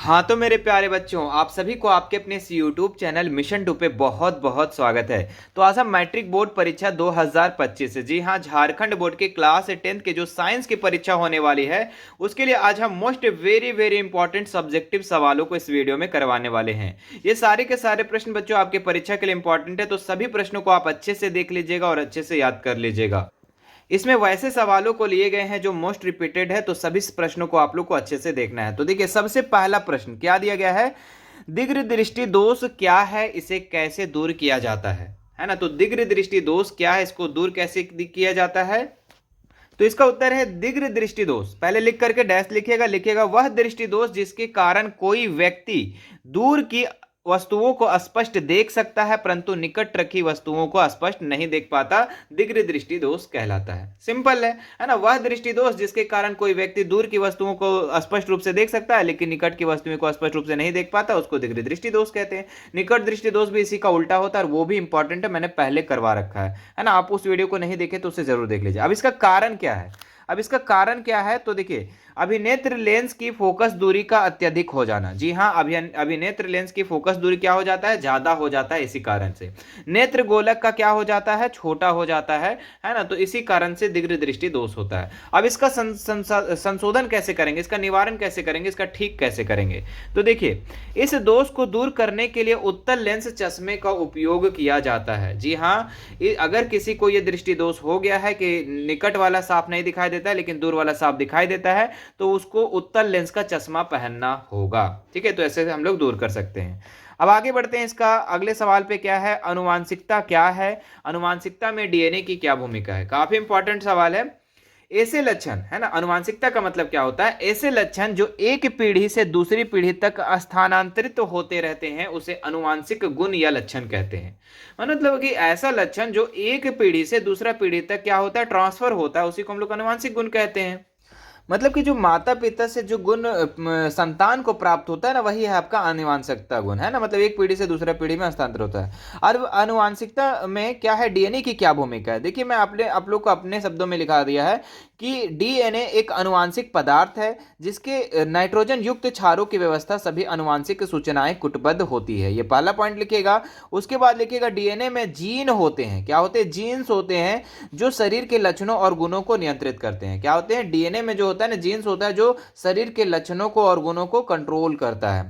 हाँ तो मेरे प्यारे बच्चों, आप सभी को आपके अपने इस यूट्यूब चैनल मिशन 2 पे बहुत बहुत स्वागत है। तो आज हम मैट्रिक बोर्ड परीक्षा 2025 जी हाँ, झारखंड बोर्ड के क्लास 10th के जो साइंस की परीक्षा होने वाली है उसके लिए आज हम most very very important subjective सवालों को इस वीडियो में करवाने वाले हैं। ये सारे के सारे प्रश्न बच्चों आपके परीक्षा के लिए इंपॉर्टेंट है, तो सभी प्रश्नों को आप अच्छे से देख लीजिएगा और अच्छे से याद कर लीजिएगा। इसमें वैसे सवालों को लिए गए हैं जो मोस्ट रिपीटेड है, तो सभी प्रश्नों को आप लोग को अच्छे से देखना है। तो देखिए, सबसे पहला प्रश्न क्या दिया गया है, दीर्घ दृष्टि दोष क्या है, इसे कैसे दूर किया जाता है ना। तो दीर्घ दृष्टि दोष क्या है, इसको दूर कैसे किया जाता है। तो इसका उत्तर है दीर्घ दृष्टि दोष। पहले लिख करके डैश लिखिएगा, लिखिएगा वह दृष्टि दोष जिसके कारण कोई व्यक्ति दूर की वस्तुओं को स्पष्ट देख सकता है परंतु निकट रखी वस्तुओं को स्पष्ट नहीं देख पाता, दीर्घ दृष्टि दोष कहलाता है। सिंपल है ना। वह दृष्टि दोष जिसके कारण कोई व्यक्ति दूर की वस्तुओं को स्पष्ट रूप से देख सकता है लेकिन निकट की वस्तुओं को स्पष्ट रूप से नहीं देख पाता, उसको दीर्घ दृष्टि दोष कहते हैं। निकट दृष्टि दोष भी इसी का उल्टा होता है और वो भी इंपॉर्टेंट है, मैंने पहले करवा रखा है ना। आप उस वीडियो को नहीं देखे तो उसे जरूर देख लीजिए। अब इसका कारण क्या है, अब इसका कारण क्या है, तो देखिए, अभिनेत्र लेंस की फोकस दूरी का अत्यधिक हो जाना। जी हाँ, अभिनेत्र लेंस की फोकस दूरी क्या हो जाता है, ज्यादा हो जाता है। इसी कारण से नेत्र गोलक का क्या हो जाता है, छोटा हो जाता है ना। तो इसी कारण से दीर्घ दृष्टि दोष होता है। अब इसका संशोधन कैसे करेंगे, इसका निवारण कैसे करेंगे, इसका ठीक कैसे करेंगे। तो देखिए, इस दोष को दूर करने के लिए उत्तल लेंस चश्मे का उपयोग किया जाता है। जी हाँ, अगर किसी को यह दृष्टि दोष हो गया है कि निकट वाला साफ नहीं दिखाई देता है लेकिन दूर वाला साफ दिखाई देता है, तो उसको उत्तल लेंस का चश्मा पहनना होगा। ठीक है, तो ऐसे हम लोग दूर कर सकते हैं। अब आगे बढ़ते हैं। इसका अगले सवाल पे क्या है, अनुवांशिकता क्या है, अनुवांशिकता में डीएनए की क्या भूमिका है। काफी इंपॉर्टेंट सवाल है। ऐसे लक्षण है ना, अनुवांशिकता का मतलब क्या होता है, ऐसे लक्षण जो एक पीढ़ी से दूसरी पीढ़ी तक स्थानांतरित होते रहते हैं उसे अनुवांशिक गुण या लक्षण कहते हैं। मतलब कि ऐसा लक्षण जो एक पीढ़ी से दूसरा पीढ़ी तक क्या होता है, ट्रांसफर होता है, उसी को हम लोग अनुवांशिक गुण कहते हैं। मतलब कि जो माता पिता से जो गुण संतान को प्राप्त होता है ना, वही है आपका आनुवांशिकता गुण, है ना। मतलब एक पीढ़ी से दूसरा पीढ़ी में हस्तांतर होता है। और आनुवांशिकता में क्या है, डीएनए की क्या भूमिका है। देखिए, मैं आप लोग को अपने शब्दों में लिखा दिया है कि डीएनए एक आनुवांशिक पदार्थ है जिसके नाइट्रोजन युक्त क्षारों की व्यवस्था सभी आनुवांशिक सूचनाएं कुटबद्ध होती है। ये पहला पॉइंट लिखिएगा। उसके बाद लिखिएगा डीएनए में जीन होते हैं। क्या होते हैं, जीन्स होते हैं जो शरीर के लक्षणों और गुणों को नियंत्रित करते हैं। क्या होते हैं, डीएनए में जो होता है ना, जीन्स होता है जो शरीर के लक्षणों को और गुणों को कंट्रोल करता है।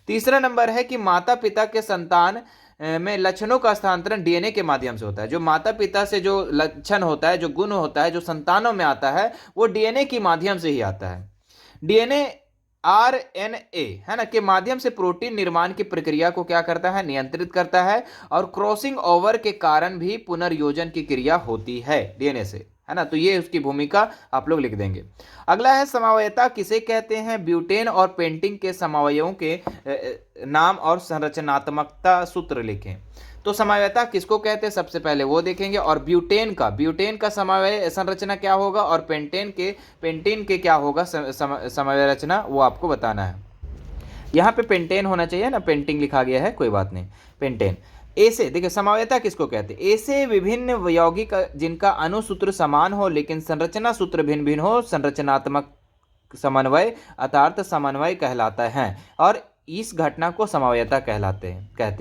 तीसरा नंबर है कि माता पिता के संतान में लक्षणों का हस्तांतरण डीएनए के माध्यम से होता है। जो माता पिता से जो लक्षण होता है, जो गुण होता है, जो संतानों में आता है, वो डीएनए के माध्यम से ही आता है। डीएनए आरएनए है ना के माध्यम से प्रोटीन निर्माण की प्रक्रिया को क्या करता है, नियंत्रित करता है। और क्रॉसिंग ओवर के कारण भी पुनर्योजन की क्रिया होती है डीएनए से, है ना। तो ये उसकी भूमिका आप लोग लिख देंगे। अगला है समवायता किसे कहते हैं। ब्यूटेन और पेंटिंग के समवायों के नाम और संरचनात्मकता सूत्र लिखें। तो समवायता किसको कहते हैं, सबसे पहले वो देखेंगे। और ब्यूटेन का समवाय संरचना क्या होगा, और पेंटेन के क्या होगा समवाय रचना, वो आपको बताना है। यहाँ पे पेंटेन होना चाहिए ना, पेंटिंग लिखा गया है, कोई बात नहीं, पेंटेन। ऐसे देखिए, समवायता किसको कहते हैं, ऐसे विभिन्न यौगिक जिनका अणुसूत्र समान हो लेकिन संरचना सूत्र भिन्न भिन्न हो, संरचनात्मक समन्वय अर्थात समन्वय कहलाता है। और इस घटना को समवायता कहते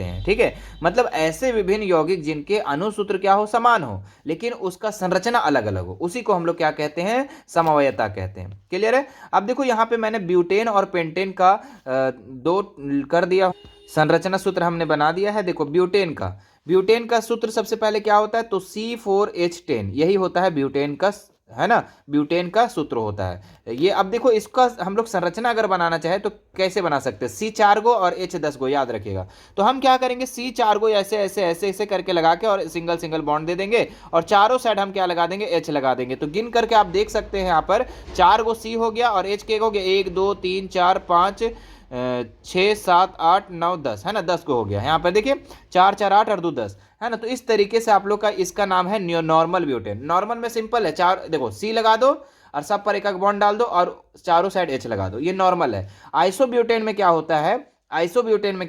हैं। ठीक है, मतलब ऐसे विभिन्न यौगिक जिनके अणुसूत्र क्या हो, समान हो लेकिन उसका संरचना अलग अलग हो, उसी को हम लोग क्या कहते हैं, समवायता कहते हैं। क्लियर है। अब देखो, यहाँ पे मैंने ब्यूटेन और पेंटेन का दो कर दिया, संरचना सूत्र हमने बना दिया है। देखो, ब्यूटेन का सूत्र सबसे पहले क्या होता है, तो C4H10, यही होता है ब्यूटेन का, है ना, ब्यूटेन का सूत्र होता है ये। अब देखो, इसका हम लोग संरचना अगर बनाना चाहे तो कैसे बना सकते हैं, C4 गो और H10 गो, याद रखिएगा। तो हम क्या करेंगे, C4 गो ऐसे ऐसे ऐसे ऐसे करके लगा के और सिंगल सिंगल बॉन्ड दे देंगे और चारों साइड हम क्या लगा देंगे, H लगा देंगे। तो गिन करके आप देख सकते हैं, यहाँ पर 4 गो C हो गया और H के हो गया 1 2 3 4 5 6 7 8 9 10, है ना, 10 को हो गया। यहाँ पर देखिए 4 4 8 और 2 10, है ना। तो इस तरीके से आप लोग का इसका नाम है नॉर्मल ब्यूटेन। नॉर्मल में सिंपल है, चार देखो C लगा दो और सब पर एक एक बॉन्ड डाल दो और चारों साइड H लगा दो, ये नॉर्मल है। आइसोब्यूटेन में क्या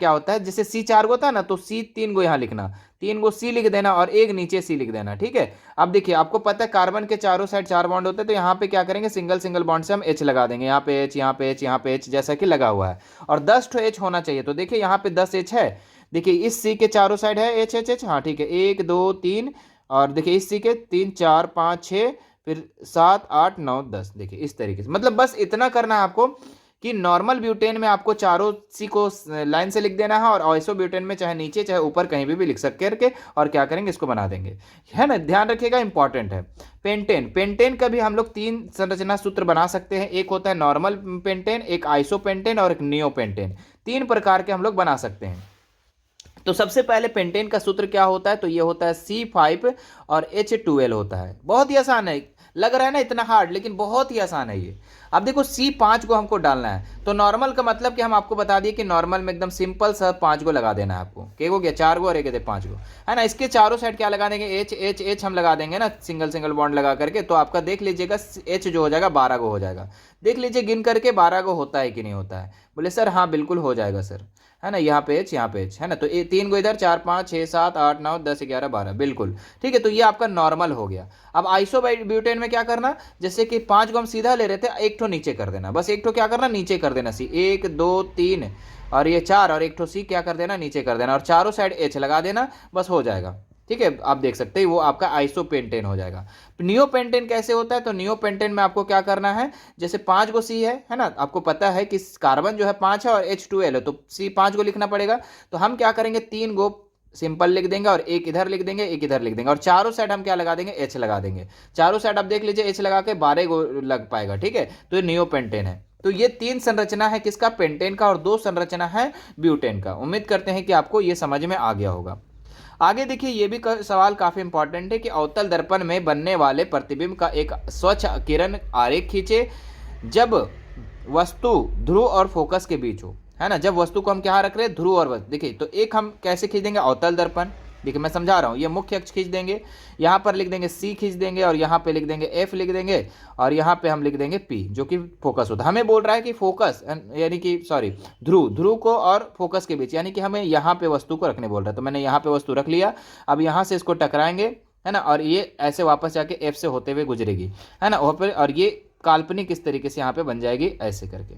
होता है, जैसे C4 गो था ना, तो C3 गो यहाँ लिखना, 3 गो सी लिख देना और एक नीचे सी लिख देना, ठीक है। अब देखिए आपको पता है कार्बन के चारों साइड 4 बॉन्ड होते हैं, तो यहाँ पे क्या करेंगे, सिंगल सिंगल बॉन्ड से हम H लगा देंगे, यहाँ पे H, यहाँ पे H, यहाँ पे H, जैसा कि लगा हुआ है। और 10 ठो H होना चाहिए, तो देखिए यहाँ पे 10 H है। देखिए इस सी के चारों साइड है H H H, हाँ ठीक है, 1 2 3, और देखिए इस सी के 3 4 5 6, फिर 7 8 9 10, देखिए इस तरीके से। मतलब बस इतना करना है आपको कि नॉर्मल ब्यूटेन में आपको चारों सी को लाइन से लिख देना है, और आइसो ब्यूटेन में चाहे नीचे चाहे ऊपर कहीं भी लिख सकते करके, और क्या करेंगे, इसको बना देंगे, है ना। ध्यान रखिएगा, इंपॉर्टेंट है। पेंटेन, पेंटेन का भी हम लोग 3 संरचना सूत्र बना सकते हैं। एक होता है नॉर्मल पेंटेन, एक आइसो पेंटेन और एक नियो पेंटेन। 3 प्रकार के हम लोग बना सकते हैं। तो सबसे पहले पेंटेन का सूत्र क्या होता है, तो ये होता है C5 और H12 होता है। बहुत ही आसान है, लग रहा है ना इतना हार्ड, लेकिन बहुत ही आसान है ये। अब देखो C5 को हमको डालना है, तो नॉर्मल का मतलब कि हम आपको बता दिए कि नॉर्मल में एकदम सिंपल सा 5 गो लगा देना है आपको। क्या हो गया, 4 गो और एक 5 गो, है ना। इसके चारों साइड क्या लगा देंगे, H H H हम लगा देंगे ना, सिंगल सिंगल बॉन्ड लगा करके। तो आपका देख लीजिएगा H जो हो जाएगा 12 गो हो जाएगा। देख लीजिए गिन करके 12 गो होता है कि नहीं होता है। बोले सर हाँ बिल्कुल हो जाएगा सर, है ना। यहाँ पे H, यहाँ पे H, है ना। तो 3 गो इधर, 4 5 6 7 8 9 10 11 12, बिल्कुल ठीक है। तो ये आपका नॉर्मल हो गया। अब आइसो ब्यूटेन में क्या करना, जैसे कि 5 को हम सीधा ले रहे थे, एक ठो नीचे कर देना, बस एक ठो क्या करना, नीचे कर देना सी, 1 2 3 और ये 4, और एक ठो सी क्या कर देना, नीचे कर देना, और चारों साइड H लगा देना, बस हो जाएगा, ठीक है। आप देख सकते हैं वो आपका आइसो पेंटेन हो जाएगा। नियो पेंटेन कैसे होता है, तो नियो पेंटेन में आपको क्या करना है, जैसे 5 गो सी है ना। आपको पता है कि कार्बन जो है 5 है और H12 है, तो सी 5 गो लिखना पड़ेगा। तो हम क्या करेंगे, 3 गो सिंपल लिख देंगे और एक इधर लिख देंगे, एक इधर लिख देंगे, और चारों साइड हम क्या लगा देंगे, H लगा देंगे। चारों साइड आप देख लीजिए H लगा के 12 गो लग पाएगा, ठीक है। तो ये नियो पेंटेन है। तो ये 3 संरचना है किसका, पेंटेन का, और 2 संरचना है ब्यूटेन का। उम्मीद करते हैं कि आपको ये समझ में आ गया होगा। आगे देखिए ये भी सवाल काफी इंपॉर्टेंट है कि अवतल दर्पण में बनने वाले प्रतिबिंब का एक स्वच्छ किरण आरेख खींचे जब वस्तु ध्रुव और फोकस के बीच हो, है ना। जब वस्तु को हम क्या रख रहे हैं, ध्रुव और वस्तु। देखिए तो एक हम कैसे खींच देंगे, अवतल दर्पण। देखिए मैं समझा रहा हूँ, ये मुख्य अक्ष खींच देंगे, यहाँ पर लिख देंगे C खींच देंगे, और यहाँ पे लिख देंगे F लिख देंगे, और यहाँ पे हम लिख देंगे P जो कि फोकस होता है। हमें बोल रहा है कि फोकस यानी कि सॉरी ध्रुव, ध्रुव को और फोकस के बीच, यानी कि हमें यहाँ पे वस्तु को रखने बोल रहा है। तो मैंने यहाँ पे वस्तु रख लिया। अब यहाँ से इसको टकराएंगे, है ना, और ये ऐसे वापस जाके F से होते हुए गुजरेगी, है ना, वहाँ पर, और ये काल्पनिक इस तरीके से यहाँ पे बन जाएगी ऐसे करके,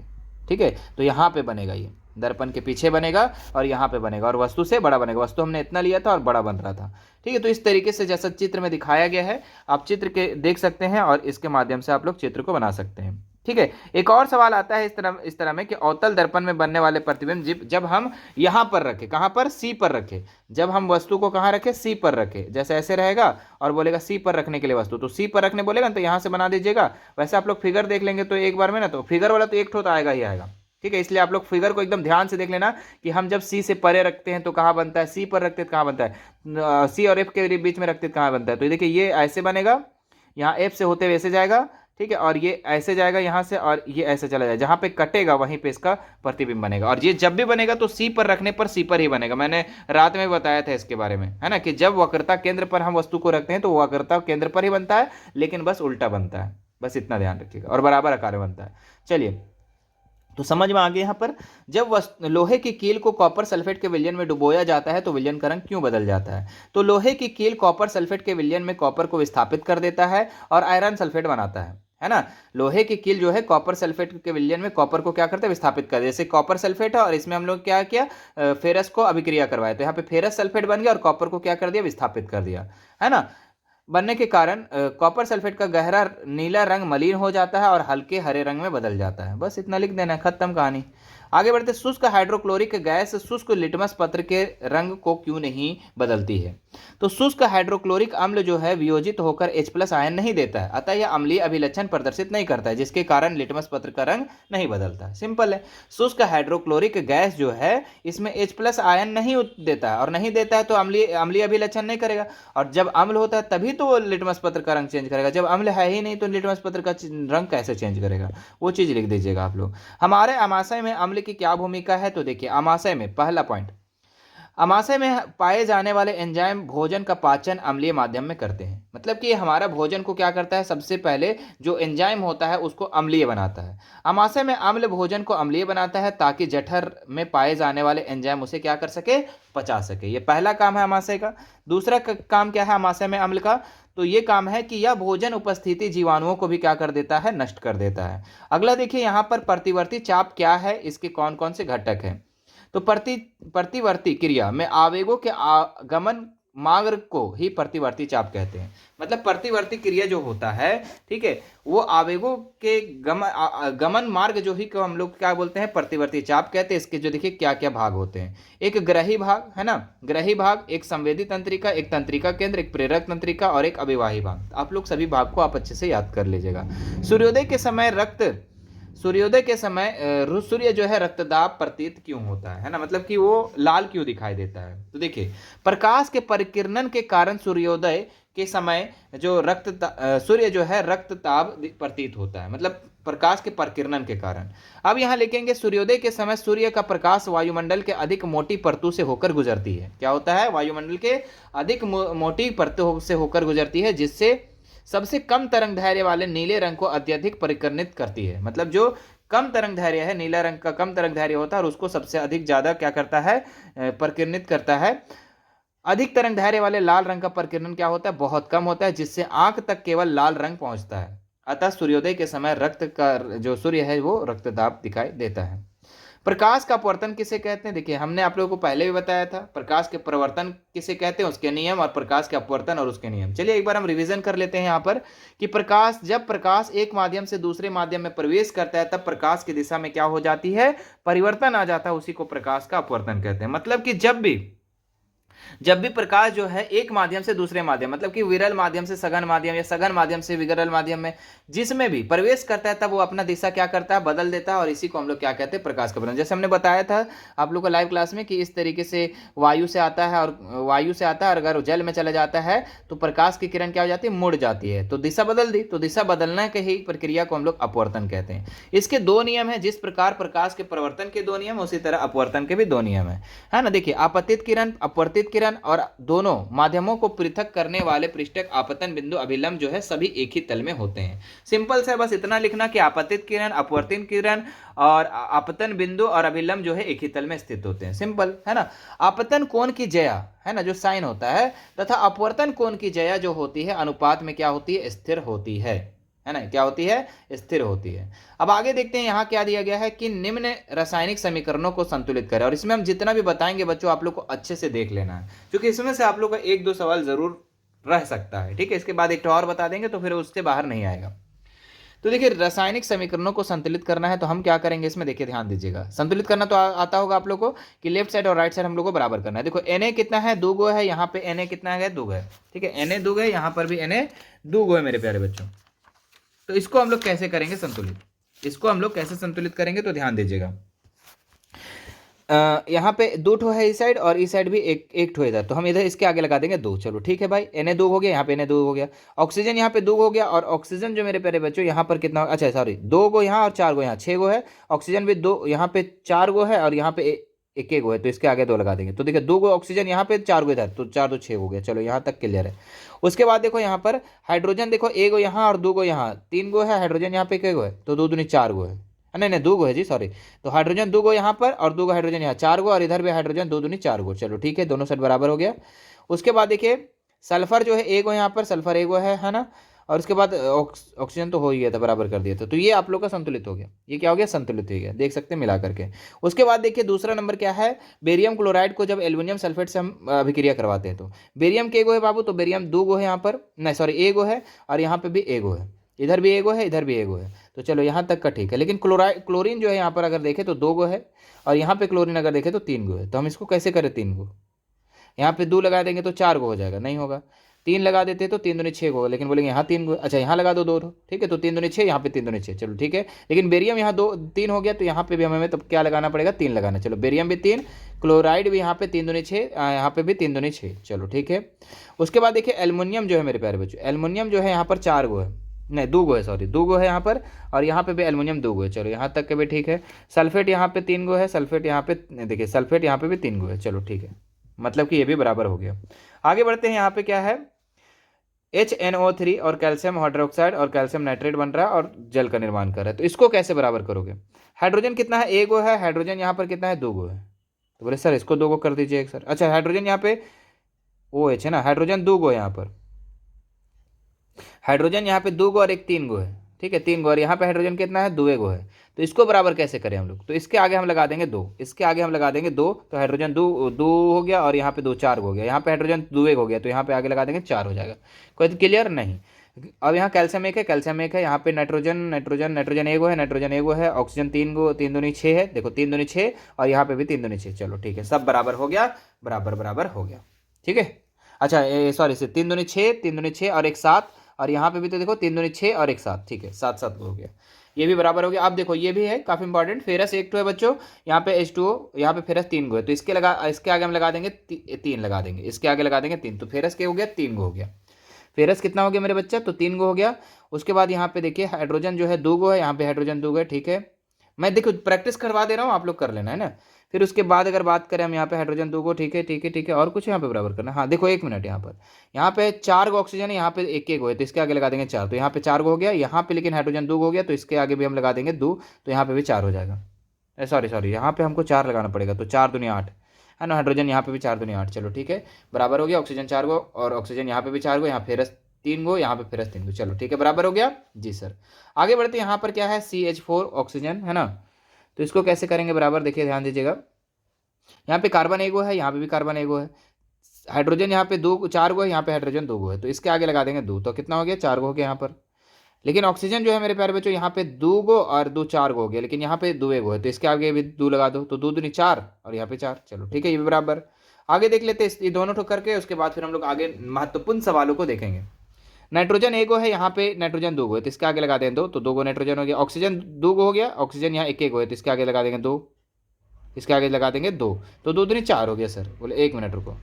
ठीक है। तो यहाँ पे बनेगा, ये दर्पण के पीछे बनेगा और यहाँ पे बनेगा, और वस्तु से बड़ा बनेगा। वस्तु हमने इतना लिया था और बड़ा बन रहा था, ठीक है। तो इस तरीके से जैसा चित्र में दिखाया गया है, आप चित्र के देख सकते हैं और इसके माध्यम से आप लोग चित्र को बना सकते हैं, ठीक है। एक और सवाल आता है इस तरह में कि अवतल दर्पण में बनने वाले प्रतिबिंब जब हम यहाँ पर रखें, कहाँ पर, C पर रखें। जब हम वस्तु को कहाँ रखें, C पर रखें, जैसे ऐसे रहेगा और बोलेगा C पर रखने के लिए वस्तु, तो C पर रखने बोलेगा तो यहाँ से बना दीजिएगा। वैसे आप लोग फिगर देख लेंगे तो एक बार में ना, तो फिगर वाला तो एक ठो तो आएगा ही आएगा, ठीक है। इसलिए आप लोग फिगर को एकदम ध्यान से देख लेना कि हम जब C से परे रखते हैं तो कहाँ बनता है, C पर रखते हैं तो कहाँ बनता है, C और F के बीच में रखते हैं तो कहाँ बनता है। तो देखिए ये ऐसे बनेगा, यहाँ F से होते हुए ऐसे जाएगा, ठीक है, और ये ऐसे जाएगा यहाँ से, और ये ऐसे चला जाएगा, जहाँ पे कटेगा वहीं पे इसका प्रतिबिंब बनेगा। और ये जब भी बनेगा तो C पर रखने पर C पर ही बनेगा। मैंने रात में बताया था इसके बारे में, है ना, कि जब वक्रता केंद्र पर हम वस्तु को रखते हैं तो वक्रता केंद्र पर ही बनता है, लेकिन बस उल्टा बनता है, बस इतना ध्यान रखिएगा, और बराबर आकार में बनता है। चलिए तो समझ में आ गया। यहाँ पर जब लोहे की कील को कॉपर सल्फेट के विलयन में डुबोया जाता है तो विलयन का रंग क्यों बदल जाता है, तो लोहे की कील कॉपर सल्फेट के विलयन में कॉपर को विस्थापित कर देता है और आयरन सल्फेट बनाता है ना। लोहे की कील जो है कॉपर सल्फेट के विलयन में कॉपर को क्या करते हैं, विस्थापित कर, जैसे कॉपर सल्फेट है और इसमें हम लोग क्या किया, फेरस को अभिक्रिया करवाया, तो यहाँ पे फेरस सल्फेट बन गया और कॉपर को क्या कर दिया, विस्थापित कर दिया, है ना। बनने के कारण कॉपर सल्फेट का गहरा नीला रंग मलिन हो जाता है और हल्के हरे रंग में बदल जाता है। बस इतना लिख देना है, खत्म कहानी। आगे बढ़ते, शुष्क हाइड्रोक्लोरिक गैस शुष्क लिटमस पत्र के रंग को क्यों नहीं बदलती है, तो शुष्क हाइड्रोक्लोरिक अम्ल जो है वियोजित होकर H+ आयन नहीं देता है, अतः यह अम्लीय अभिलक्षण प्रदर्शित नहीं करता है, जिसके कारण लिटमस पत्र का रंग नहीं बदलता है। सिंपल है, शुष्क हाइड्रोक्लोरिक गैस जो है इसमें H+ आयन नहीं देता है, और नहीं देता है तो अम्लीय अभिलक्षण नहीं करेगा, और जब अम्ल होता है तभी तो वो लिटमस पत्र का रंग चेंज करेगा। जब अम्ल है ही नहीं तो लिटमस पत्र का रंग कैसे चेंज करेगा, वो चीज लिख दीजिएगा आप लोग। हमारे अमाशय में अम्ल की क्या भूमिका है, तो देखिए अमाशय में पहला पॉइंट, अमाशय में पाए जाने वाले एंजाइम भोजन का पाचन अम्लीय माध्यम में करते हैं। मतलब कि हमारा भोजन को क्या करता है, सबसे पहले जो एंजाइम होता है उसको अम्लीय बनाता है। अमाशय में अम्ल भोजन को अम्लीय बनाता है ताकि जठर में पाए जाने वाले एंजाइम उसे क्या कर सके, पचा सके। ये पहला काम है अमाशय का। दूसरा काम क्या है अमाशय में अम्ल का, तो ये काम है कि यह भोजन उपस्थिति जीवाणुओं को भी क्या कर देता है, नष्ट कर देता है। अगला देखिए यहाँ पर प्रतिवर्ती चाप क्या है, इसके कौन कौन से घटक हैं। तो प्रतिवर्ती क्रिया में आवेगों के आगमन मार्ग को ही प्रतिवर्ती चाप कहते हैं। मतलब प्रतिवर्ती क्रिया जो होता है, ठीक है, वो आवेगों के गमन मार्ग जो ही को हम लोग क्या बोलते हैं, प्रतिवर्ती चाप कहते हैं। इसके जो देखिए क्या क्या भाग होते हैं, एक ग्रही भाग है ना, ग्रही भाग, एक संवेदी तंत्रिका, एक तंत्रिका केंद्र, एक प्रेरक तंत्रिका और एक अभिवाही भाग। आप लोग सभी भाग को आप अच्छे से याद कर लीजिएगा। सूर्योदय के समय सूर्य जो है रक्तदाब प्रतीत क्यों होता है ना, मतलब कि वो लाल क्यों दिखाई देता है। तो देखिए प्रकाश के परिकिरणन के कारण सूर्योदय के समय जो सूर्य जो है रक्तताप प्रतीत होता है, मतलब प्रकाश के परिकिरणन के कारण। अब यहाँ लिखेंगे सूर्योदय के समय सूर्य का प्रकाश वायुमंडल के अधिक मोटी परतों से होकर गुजरती है। क्या होता है, वायुमंडल के अधिक मोटी परतों से होकर गुजरती है, जिससे सबसे कम तरंग दैर्घ्य वाले नीले रंग को अत्यधिक परिकर्णित करती है। मतलब जो कम तरंग दैर्घ्य है, नीला रंग का कम तरंग दैर्घ्य होता है और उसको सबसे अधिक ज्यादा क्या करता है, परिकिरणित करता है। अधिक तरंग दैर्घ्य वाले लाल रंग का परिकिरण क्या होता है, बहुत कम होता है, जिससे आंख तक केवल लाल रंग पहुंचता है। अतः सूर्योदय के समय रक्त का जो सूर्य है वो रक्तदाब दिखाई देता है। प्रकाश का अपवर्तन किसे कहते हैं, देखिए हमने आप लोगों को पहले भी बताया था। प्रकाश के प्रवर्तन किसे कहते हैं, उसके नियम, और प्रकाश के अपवर्तन और उसके नियम। चलिए एक बार हम रिवीजन कर लेते हैं यहाँ पर कि जब प्रकाश एक माध्यम से दूसरे माध्यम में प्रवेश करता है तब प्रकाश की दिशा में क्या हो जाती है, परिवर्तन आ जाता है, उसी को प्रकाश का अपवर्तन कहते हैं। मतलब कि जब भी प्रकाश जो है एक माध्यम से दूसरे माध्यम, मतलब कि विरल माध्यम से सघन माध्यम या सघन माध्यम से विरल माध्यम में जिसमें भी प्रवेश करता है तब वो अपना दिशा क्या करता है, बदल देता है, और इसी को हम लोग क्या कहते हैं, प्रकाश का अपवर्तन। जैसे हमने बताया था आप लोग को लाइव क्लास में कि इस तरीके से वायु से आता है और अगर जल में चला जाता है तो प्रकाश की किरण क्या हो जाती है, मुड़ जाती है, तो दिशा बदल दी, तो दिशा बदलने के ही प्रक्रिया को हम लोग अपवर्तन कहते हैं। इसके दो नियम है, जिस प्रकार प्रकाश के परिवर्तन के दो नियम, उसी तरह अपवर्तन के भी दो नियम है ना। देखिए आपतित किरण, अपवर्तित किरण और दोनों माध्यमों को पृथक करने वाले पृष्ठक आपतन बिंदु अभिलंब जो है सभी एक ही तल में होते हैं। सिंपल से बस इतना लिखना कि आपतित किरण, अपवर्तित किरण और आपतन बिंदु और अभिलंब जो है एक ही तल में स्थित होते हैं। सिंपल है ना। आपतन कोण की ज्या है ना, जो साइन होता है, तथा अपवर्तन कोण की ज्या जो होती है अनुपात में क्या होती है, स्थिर होती है ना, क्या होती है, स्थिर होती है। अब आगे देखते हैं यहाँ क्या दिया गया है कि निम्न रासायनिक समीकरणों को संतुलित करें। और इसमें हम जितना भी बताएंगे बच्चों आप लोग को अच्छे से देख लेना है, क्योंकि इसमें से आप लोग का एक दो सवाल जरूर रह सकता है, ठीक है। इसके बाद एक और बता देंगे तो फिर उससे बाहर नहीं आएगा। तो देखिए रासायनिक समीकरणों को संतुलित करना है तो हम क्या करेंगे इसमें, देखिए ध्यान दीजिएगा। संतुलित करना तो आता होगा आप लोग को कि लेफ्ट साइड और राइट साइड हम लोग को बराबर करना है। देखो Na कितना है, 2 गो है, यहाँ पे Na कितना है, 2 गो है, ठीक है। Na 2 गो है, यहाँ पर भी Na 2 गो है मेरे प्यारे बच्चों। तो इसको हम लोग कैसे करेंगे संतुलित, इसको हम लोग कैसे संतुलित करेंगे तो ध्यान दीजिएगा। यहाँ पे 2 ठो है इस साइड और इस साइड भी एक ठो इधर, तो हम इधर इसके आगे लगा देंगे 2। चलो ठीक है भाई, Na 2 हो गया, यहाँ पे Na 2 हो गया। ऑक्सीजन यहाँ पे 2 हो गया, और ऑक्सीजन जो मेरे प्यारे बच्चों यहाँ पर कितना, अच्छा सॉरी 2 गो यहाँ और 4 गो यहाँ, 6 गो है। ऑक्सीजन भी 2 यहाँ पे 4 गो है और यहाँ पे एक गो है, तो इसके आगे 2 लगा देंगे। तो देखिए 2 गो ऑक्सीजन यहाँ पे, 4 गो इधर, तो 4 2 6 हो गया। चलो यहाँ तक क्लियर है। उसके बाद देखो यहाँ पर हाइड्रोजन देखो 1 गो यहाँ और 2 गो यहाँ, 3 गो है हाइड्रोजन, यहाँ पे 1 गो है, तो 2 दूनी 4 गो है, नहीं 2 गो है जी, सॉरी। तो हाइड्रोजन 2 गो यहाँ पर और 2 गो हाइड्रोजन यहाँ, 4 गो, और इधर भी हाइड्रोजन 2 दूनी 4 गो। चलो ठीक है, दोनों साइड बराबर हो गया। उसके बाद देखिए सल्फर जो है 1 गो यहाँ पर, सल्फर 1 गो है ना। और उसके बाद ऑक्सीजन तो हो ही गया था, बराबर कर दिया था। तो ये आप लोग का संतुलित हो गया, ये क्या हो गया, संतुलित हो गया, देख सकते हैं मिला करके। उसके बाद देखिए दूसरा नंबर क्या है, बेरियम क्लोराइड को जब एल्युमिनियम सल्फेट से हम अभिक्रिया करवाते हैं तो बेरियम के 1 गो है बाबू, तो बेरियम 2 गो है यहाँ पर, नहीं सॉरी 1 गो है, और यहाँ पे भी 1 गो है, इधर भी 1 गो है, इधर भी 1 गो है। तो चलो यहाँ तक का ठीक है। लेकिन क्लोरीन जो है यहाँ पर अगर देखें तो 2 गो है, और यहाँ पे क्लोरीन अगर देखें तो 3 गो है। तो हम इसको कैसे करें, 3 गो, यहाँ पे 2 लगा देंगे तो 4 गो हो जाएगा, नहीं होगा। 3 लगा देते तो 3 दूनी 6 गो, लेकिन बोलेंगे यहाँ 3 गो, अच्छा यहाँ लगा दो 2, ठीक है। तो 3 दूनी 6, यहाँ पे 3 दूनी 6, चलो ठीक है। लेकिन बेरियम यहाँ 3 हो गया, तो यहाँ पे भी हमें तब क्या लगाना पड़ेगा, 3 लगाना। चलो बेरियम भी 3, क्लोराइड भी यहाँ पे 3 दूनी 6, यहाँ पे भी 3 दूनी 6, चलो ठीक है। उसके बाद देखिए एल्युमिनियम जो है मेरे प्यारे बच्चों, एल्युमिनियम जो है यहाँ पर 4 गो है, नहीं 2 गो है, सॉरी 2 गो है यहाँ पर, और यहाँ पे भी एल्युमिनियम 2 गो है। चलो यहाँ तक के भी ठीक है। सल्फेट यहाँ पे 3 गो है, सल्फेट यहाँ पे देखिए, सल्फेट यहाँ पे भी 3 गो है, चलो ठीक है। मतलब कि ये भी बराबर हो गया। आगे बढ़ते हैं, यहाँ पे क्या है, HNO3 और कैल्शियम हाइड्रोक्साइड और कैल्शियम नाइट्रेट बन रहा है और जल का निर्माण कर रहा है। तो इसको कैसे बराबर करोगे? हाइड्रोजन कितना है, एक गो है, हाइड्रोजन यहाँ पर कितना है, दो गो है। तो बोले सर इसको दो गो कर दीजिए एक सर। अच्छा हाइड्रोजन यहाँ पे OH है ना, हाइड्रोजन दो गो है यहाँ पर, हाइड्रोजन यहाँ पे दो गो और एक तीन गो है, ठीक है, तीन गो, और यहाँ पे हाइड्रोजन कितना है, दो गो है। तो इसको बराबर कैसे करें हम लोग? तो इसके आगे हम लगा देंगे दो, इसके आगे हम लगा देंगे दो, तो हाइड्रोजन दो दो हो गया, और यहाँ पे दो चार हो गया, यहाँ पे हाइड्रोजन दो एक हो गया, तो यहाँ पे आगे लगा देंगे चार हो जाएगा। कोई क्लियर नहीं? अब यहाँ कैल्शियम एक है, कैल्शियम एक है, यहाँ पे नाइट्रोजन नाइट्रोजन नाइट्रोजन एगो है, नाइट्रोजन एगो है, ऑक्सीजन तीन गो, तीन दूनी छः है, देखो तीन दूनी छः, और यहाँ पे भी तीन दूनी छः। चलो ठीक है, सब बराबर हो गया, बराबर बराबर हो गया, ठीक है। अच्छा सॉरी से तीन दूनी छः, तीन दूनी छः और एक सात, और यहाँ पे भी तो देखो तीन दूनी छः और एक सात, ठीक है, सात सात हो गया, ये भी बराबर हो गया। अब देखो ये भी है काफ़ी इंपॉर्टेंट, फेरस एक टू है बच्चों, यहाँ पे H2O, यहाँ पे फेरस तीन गो है, तो इसके आगे हम लगा देंगे तीन लगा देंगे, इसके आगे लगा देंगे तीन, तो फेरस क्या हो गया, तीन गो हो गया। फेरस कितना हो गया मेरे बच्चा, तो तीन गो हो गया। उसके बाद यहाँ पे देखिए हाइड्रोजन जो है दो गो है, यहाँ पे हाइड्रोजन दो गो है, ठीक है। मैं देखो प्रैक्टिस करवा दे रहा हूँ, आप लोग कर लेना है ना। फिर उसके बाद अगर बात करें हम, यहाँ पे हाइड्रोजन दो गो, ठीक है ठीक है ठीक है, और कुछ यहाँ पे बराबर करना। हाँ देखो एक मिनट, यहाँ पे चार गो ऑक्सीजन है, यहाँ पे एक एक गो है, तो इसके आगे लगा देंगे चार, तो यहाँ पे चार गो हो गया, यहाँ पे लेकिन हाइड्रोजन दो गो हो गया, तो इसके आगे भी हम लगा देंगे दो, तो यहाँ पे भी चार हो जाएगा। सॉरी सॉरी, यहाँ पे हमको चार लगाना पड़ेगा, तो चार दूनी आठ है ना, हाइड्रोजन यहाँ पे भी चार दूनी आठ, चलो ठीक है, बराबर हो गया। ऑक्सीजन चार गो और ऑक्सीजन यहाँ पे भी चार गो, यहाँ फेरस तीन गो, यहाँ पे फेरस तीन गो, चलो ठीक है, बराबर हो गया जी सर। आगे बढ़ते हैं, यहाँ पर क्या है, CH4 ऑक्सीजन है ना, तो इसको कैसे करेंगे बराबर, देखिए ध्यान दीजिएगा। यहाँ पे कार्बन एगो है, यहाँ पे भी कार्बन एगो है, हाइड्रोजन यहाँ पे दो चार गो है, यहाँ पे हाइड्रोजन दो गो है, तो इसके आगे लगा देंगे दो, तो कितना हो गया, चार गो हो गया यहाँ पर। लेकिन ऑक्सीजन जो है मेरे प्यारे बच्चों, यहाँ पे दो गो और दो चार गो हो गया, लेकिन यहाँ पे दो एक गो है, तो इसके आगे भी दो लगा दो, तो दो दूनी चार और यहाँ पे चार, चलो ठीक है, ये भी बराबर। आगे देख लेते हैं ये दोनों ठोक करके, उसके बाद फिर हम लोग आगे महत्वपूर्ण सवालों को देखेंगे। नाइट्रोजन एक गो है, यहाँ पे नाइट्रोजन दो गो है, तो इसके आगे लगा देंगे दो, तो दो गो नाइट्रोजन हो गया। ऑक्सीजन दो गो हो गया, ऑक्सीजन यहाँ एक एक गो है, तो इसके आगे लगा देंगे दो, इसके आगे लगा देंगे दो, तो दो दूनी चार हो गया सर। बोले एक मिनट रुको,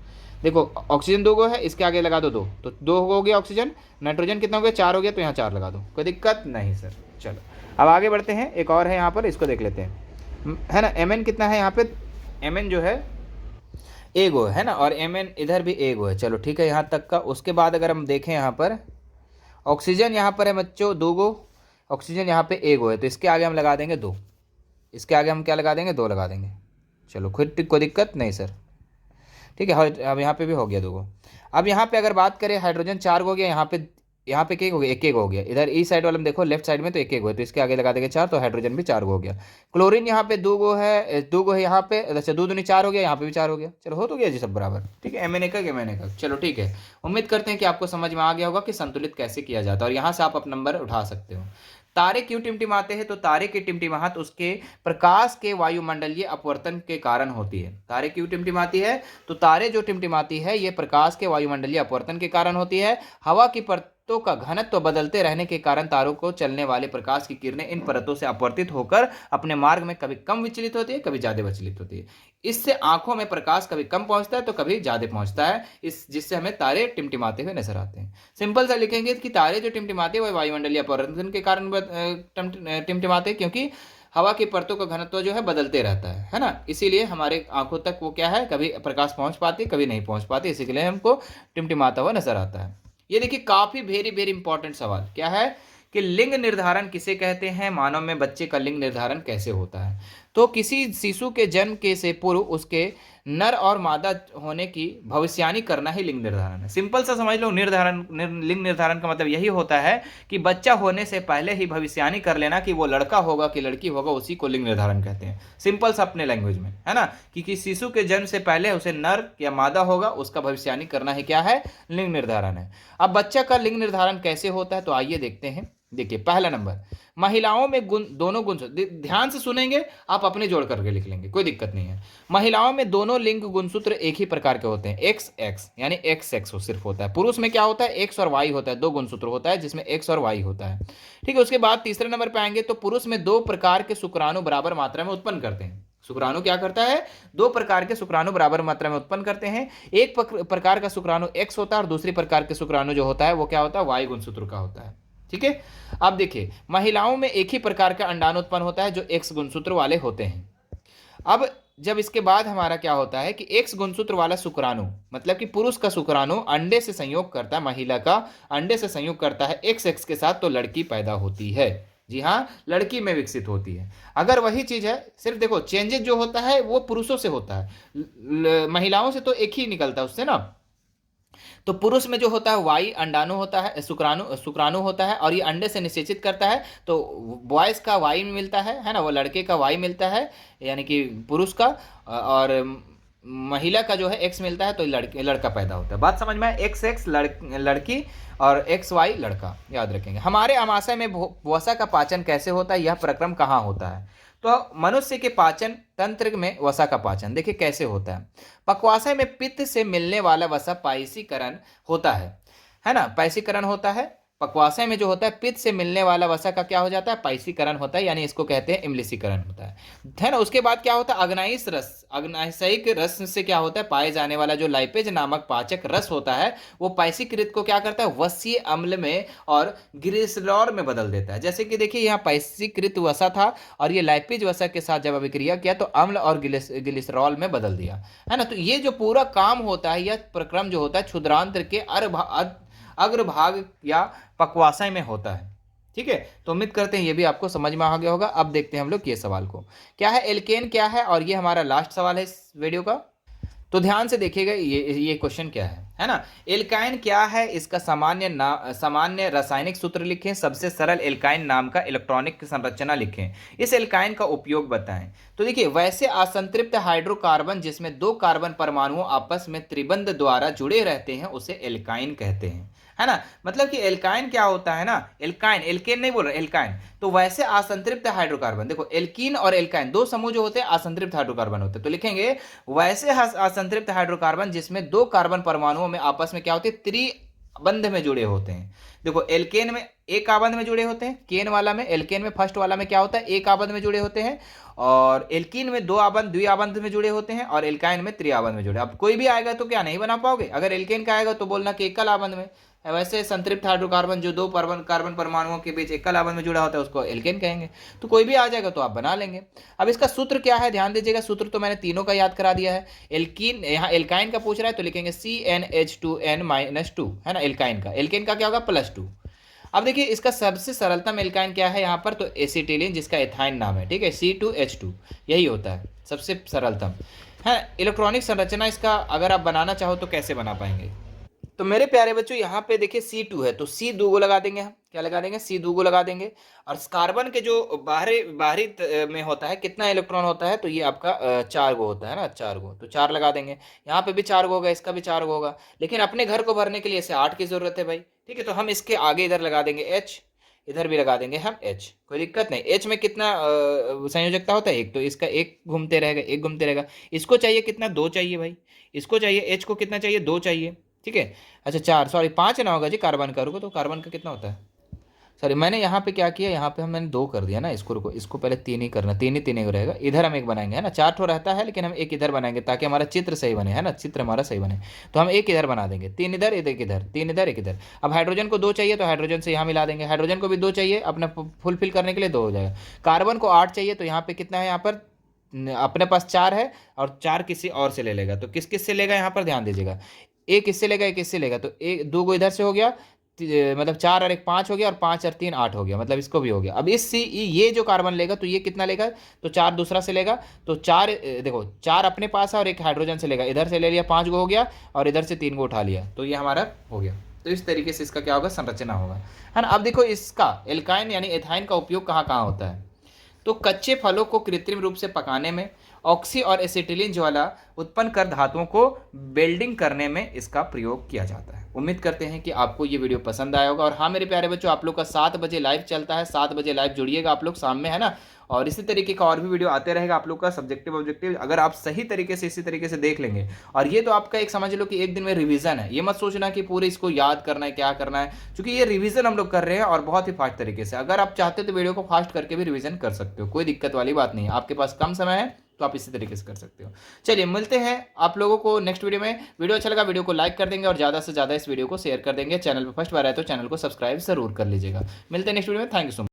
देखो ऑक्सीजन दो गो है, इसके आगे लगा दो दो, तो दो हो गया ऑक्सीजन, नाइट्रोजन कितना हो गया, चार हो गया, तो यहाँ चार लगा दो, कोई दिक्कत नहीं सर। चलो अब आगे बढ़ते हैं, एक और है यहाँ पर, इसको देख लेते हैं, है ना। Mn कितना है यहाँ पे, Mn जो है ए गो है ना, और Mn इधर भी ए गो है, चलो ठीक है यहाँ तक का। उसके बाद अगर हम देखें यहाँ पर, ऑक्सीजन यहाँ पर है बच्चों दो गो, ऑक्सीजन यहाँ पे ए गो है, तो इसके आगे हम लगा देंगे दो, इसके आगे हम क्या लगा देंगे, दो लगा देंगे, चलो खुद कोई दिक्कत नहीं सर, ठीक है। अब यहाँ पे भी हो गया दो गो। अब यहाँ पे अगर बात करें, हाइड्रोजन चार गो हो गया, यहाँ पे क्या हो गया, एक एक हो गया, इधर इस साइड वाले में देखो लेफ्ट साइड में तो एक एक हो है, तो इसके आगे लगा देंगे चार, तो हाइड्रोजन भी चार गो हो गया। क्लोरीन यहाँ पे दो गो है, दो गो है यहाँ पे, अच्छा दो दूनी चार हो गया, यहाँ पे भी चार हो गया, चलो हो तो गया जी सब बराबर, ठीक है। MN का MN का, चलो ठीक है। उम्मीद करते हैं कि आपको समझ में आ गया होगा कि संतुलित कैसे किया जाता है, और यहाँ से आप अपना नंबर उठा सकते हो। तारे क्यों टिमटिमाते हैं? तो तारे की टिमटिमाहट उसके प्रकाश के वायुमंडलीय अपवर्तन के कारण होती है। तारे क्यों टिमटिमाती है? तो तारे जो टिमटिमाती है ये प्रकाश के वायुमंडलीय अपवर्तन के कारण होती है। हवा की परतों का घनत्व बदलते रहने के कारण तारों को चलने वाले प्रकाश की किरणें इन परतों से अपवर्तित होकर अपने मार्ग में कभी कम विचलित होती है, कभी ज्यादा विचलित होती है। इससे आंखों में प्रकाश कभी कम पहुंचता है तो कभी ज्यादा पहुंचता है, इस जिससे हमें तारे टिमटिमाते हुए नजर आते हैं। सिंपल सा लिखेंगे कि तारे जो टिमटिमाते हैं वह वायुमंडलीय अपवर्तन के कारण टिमटिमाते हैं, क्योंकि हवा की परतों का घनत्व जो है बदलते रहता है ना, इसीलिए हमारे आंखों तक वो क्या है, कभी प्रकाश पहुंच पाती, कभी नहीं पहुंच पाती, इसी के लिए हमको टिमटिमाता हुआ नजर आता है। ये देखिए काफी वेरी वेरी इंपॉर्टेंट सवाल क्या है कि लिंग निर्धारण किसे कहते हैं, मानव में बच्चे का लिंग निर्धारण कैसे होता है। तो किसी शिशु के जन्म के से पूर्व उसके नर और मादा होने की भविष्यवाणी करना ही लिंग निर्धारण है। सिंपल सा समझ लो, लिंग निर्धारण का मतलब यही होता है कि बच्चा होने से पहले ही भविष्यवाणी कर लेना कि वो लड़का होगा कि लड़की होगा, उसी को लिंग निर्धारण कहते हैं। सिंपल सा अपने लैंग्वेज में, है ना, कि किसी शिशु के जन्म से पहले उसे नर या मादा होगा उसका भविष्यवाणी करना ही क्या है, लिंग निर्धारण है। अब बच्चा का लिंग निर्धारण कैसे होता है, तो आइए देखते हैं। देखिए पहला नंबर, महिलाओं में दोनों गुण, ध्यान से सुनेंगे आप, अपने जोड़ करके लिख लेंगे, कोई दिक्कत नहीं है। महिलाओं में दोनों लिंग गुणसूत्र एक ही प्रकार के होते हैं, एक्स एक्स यानी एक्स सेक्स सिर्फ होता है। पुरुष में क्या होता है, एक्स और वाई होता है, दो गुणसूत्र होता है जिसमें एक्स और वाई होता है, ठीक है। उसके बाद तीसरे नंबर पे आएंगे, तो पुरुष में दो प्रकार के शुक्राणु बराबर मात्रा में उत्पन्न करते हैं। शुक्राणु क्या करता है, दो प्रकार के शुक्राणु बराबर मात्रा में उत्पन्न करते हैं। एक प्रकार का शुक्राणु एक्स होता है और दूसरी प्रकार के शुक्राणु जो होता है वो क्या होता है, वाई गुणसूत्र का होता है, ठीक है। अब देखिए महिलाओं में एक ही प्रकार का अंडाणु उत्पन्न होता है जो एक्स गुणसूत्र वाले होते हैं। अब जब इसके बाद हमारा क्या होता है कि एक्स गुणसूत्र वाला शुक्राणु, मतलब कि पुरुष का शुक्राणु अंडे से संयोग करता है, महिला का अंडे से संयोग करता है एक्स एक्स के साथ, तो लड़की पैदा होती है। जी हाँ, लड़की में विकसित होती है। अगर वही चीज है, सिर्फ देखो चेंजेस जो होता है वो पुरुषों से होता है, महिलाओं से तो एक ही निकलता है उससे ना। तो पुरुष में जो होता है वाई अंडाणु होता है, शुक्राणु शुक्राणु होता है, और ये अंडे से निषेचित करता है। तो बॉयज का वाई मिलता है ना, वो लड़के का वाई मिलता है, यानी कि पुरुष का, और महिला का जो है एक्स मिलता है, तो लड़का पैदा होता है। बात समझ में आए? एक्स एक्स लड़की और एक्स वाई लड़का, याद रखेंगे। हमारे आमाशय में वसा का पाचन कैसे होता है, यह प्रक्रम कहाँ होता है? तो मनुष्य के पाचन तंत्र में वसा का पाचन देखिए कैसे होता है। पक्वाशय में पित्त से मिलने वाला वसा पायसीकरण होता है ना, पायसीकरण होता है। पक्वाशय में जो होता है पित्त से मिलने वाला वसा का क्या हो जाता है, पायसीकरण होता है, यानी इसको कहते हैं इम्लिसीकरण होता है ना। उसके बाद क्या होता है, अग्नाइश रस, अग्नाशयिक रस से क्या होता है, पाए जाने वाला जो लाइपेज नामक पाचक रस होता है वो पायसीकृत को क्या करता है, वसीय अम्ल में और ग्लिसरॉल में बदल देता है। जैसे कि देखिए यहाँ पायसीकृत वसा था और ये लाइपेज वसा के साथ जब अभिक्रिया किया तो अम्ल और ग्लिसरॉल में बदल दिया, है ना। तो ये जो पूरा काम होता है, यह प्रक्रम जो होता है क्षुद्रांत्र के अग्रभाग या पक्वाशय में होता है। ठीक है, तो उम्मीद करते हैं ये भी आपको समझ में आ गया होगा। अब देखते हैं हम लोग ये सवाल को, क्या है एल्केन क्या है, और ये हमारा लास्ट सवाल है इस वीडियो का। तो ध्यान से देखिएगा ये क्वेश्चन क्या है ना। एल्काइन क्या है, इसका सामान्य रासायनिक सूत्र लिखें। सबसे सरल एल्काइन नाम का इलेक्ट्रॉनिक संरचना लिखें। इस एल्काइन का उपयोग बताएं। तो देखिए, वैसे असंतृप्त हाइड्रोकार्बन जिसमें दो कार्बन परमाणुओं आपस में त्रिबंध द्वारा जुड़े रहते हैं उसे एल्काइन कहते हैं, है ना। मतलब कि एल्काइन क्या होता है ना, एल्काइन, एल्केन नहीं बोल रहे, एल्काइन। तो वैसे असंतृप्त हाइड्रोकार्बन, देखो एल्कीन और एल्काइन दो समूह जो होते हैं असंतृप्त हाइड्रोकार्बन होते हैं, तो लिखेंगे वैसे असंतृप्त हाइड्रोकार्बन जिसमें दो कार्बन परमाणुओं में आपस में क्या होते हैं, त्रिबंध में जुड़े होते हैं। देखो एल्केन में एक आबंध में जुड़े होते हैं, केन वाला में, एल्केन में फर्स्ट वाला में क्या होता है, एक आबंध में जुड़े होते हैं, और एल्कीन में दो आबंध द्विआबंध में जुड़े होते हैं, और एल्काइन में त्रिआबंध में जुड़े। अब कोई भी आएगा तो क्या नहीं बना पाओगे, अगर एल्केन का आएगा तो बोलना कि एकल आबंध में। वैसे संतृप्त हाइड्रोकार्बन जो दो कार्बन परमाणुओं के बीच एकल आबंध में जुड़ा होता है उसको एल्केन कहेंगे। तो कोई भी आ जाएगा तो आप बना लेंगे। अब इसका सूत्र क्या है, ध्यान दीजिएगा, सूत्र तो मैंने तीनों का याद करा दिया है। एल्कीन, यहाँ एल्काइन का पूछ रहा है तो लिखेंगे CnH2n-2, है ना। एल्काइन का, एल्केन का क्या होगा, +2। अब देखिए इसका सबसे सरलतम एल्काइन क्या है यहाँ पर, तो एसिटिलीन, जिसका एथाइन नाम है, ठीक है, C2H2 यही होता है सबसे सरलतम, है। इलेक्ट्रॉनिक संरचना इसका अगर आप बनाना चाहो तो कैसे बना पाएंगे। तो मेरे प्यारे बच्चों यहाँ पे देखिए C2 है तो C दो गो लगा देंगे, हम क्या लगा देंगे, C दो गो लगा देंगे। और कार्बन के जो बाहरी में होता है कितना इलेक्ट्रॉन होता है, तो ये आपका 4 गो होता है ना, 4 गो, तो 4 लगा देंगे। यहाँ पे भी 4 गो होगा, इसका भी 4 गो होगा, लेकिन अपने घर को भरने के लिए इसे 8 की जरूरत है भाई। ठीक है, तो हम इसके आगे इधर लगा देंगे H, इधर भी लगा देंगे हम H, कोई दिक्कत नहीं। H में कितना संयोजकता होता है, एक, तो इसका एक घूमते रहेगा, एक घूमते रहेगा। इसको चाहिए कितना, 2 चाहिए भाई, इसको चाहिए H को कितना चाहिए, 2 चाहिए। ठीक है, अच्छा 4, सॉरी 5 ना होगा जी, कार्बन का, रुको, तो कार्बन का कितना होता है, सॉरी मैंने यहाँ पे क्या किया, यहाँ पे हम मैंने 2 कर दिया ना, इसको रुको, इसको पहले 3 ही करना, 3 ही रहेगा। इधर हम एक बनाएंगे, है ना, 4 ठो रहता है लेकिन हम एक इधर बनाएंगे ताकि हमारा चित्र सही बने, है ना, चित्र हमारा सही बने। तो हम एक इधर बना देंगे, 3 इधर, एक इधर, 3 इधर, एक इधर। अब हाइड्रोजन को 2 चाहिए तो हाइड्रोजन से यहाँ मिला देंगे, हाइड्रोजन को भी 2 चाहिए, अपना फुलफिल करने के लिए 2 हो जाएगा। कार्बन को 8 चाहिए, तो यहाँ पे कितना है, यहाँ पर अपने पास 4 है, और 4 किसी और से ले लेगा, तो किस किस से लेगा यहाँ पर ध्यान दीजिएगा, एक इससे लेगा, एक इससे लेगा, तो एक 2 गो इधर से हो गया, मतलब 4 और 1 5 हो गया, और 5 और 3 8 हो गया, मतलब इसको भी हो गया। अब इस ये जो कार्बन लेगा तो ये कितना लेगा, तो 4 दूसरा से लेगा, तो 4 देखो 4 अपने पास है और एक हाइड्रोजन से लेगा, इधर से ले लिया, 5 गो हो गया, और इधर से 3 गो उठा लिया, तो ये हमारा हो गया। तो इस तरीके से इसका क्या होगा, संरचना होगा, है ना। अब देखो इसका एल्काइन यानी एथाइन का उपयोग कहाँ कहाँ होता है, तो कच्चे फलों को कृत्रिम रूप से पकाने में, ऑक्सी और एसिटिलीन ज्वाला उत्पन्न कर धातुओं को वेल्डिंग करने में इसका प्रयोग किया जाता है। उम्मीद करते हैं कि आपको ये वीडियो पसंद आया होगा। और हाँ मेरे प्यारे बच्चों, आप लोग का 7 बजे लाइव चलता है, 7 बजे लाइव जुड़िएगा आप लोग शाम में, है ना। और इसी तरीके का और भी वीडियो आते रहेगा आप लोग का, सब्जेक्टिव ऑब्जेक्टिव, अगर आप सही तरीके से इसी तरीके से देख लेंगे। और ये तो आपका एक समझ लो कि एक दिन में रिवीजन है, ये मत सोचना कि पूरे इसको याद करना है, क्या करना है, क्योंकि ये रिवीजन हम लोग कर रहे हैं और बहुत ही फास्ट तरीके से। अगर आप चाहते हो तो वीडियो को फास्ट करके भी रिवीजन कर सकते हो, कोई दिक्कत वाली बात नहीं है। आपके पास कम समय है तो आप इसी तरीके से कर सकते हो। चलिए मिलते हैं आप लोगों को नेक्स्ट वीडियो में। वीडियो अच्छा लगा वीडियो को लाइक कर देंगे और ज़्यादा से ज़्यादा इस वीडियो को शेयर कर देंगे। चैनल पर फर्स्ट बार आए तो चैनल को सब्सक्राइब जरूर कर लीजिएगा। मिलते हैं नेक्स्ट वीडियो में, थैंक यू सो मच।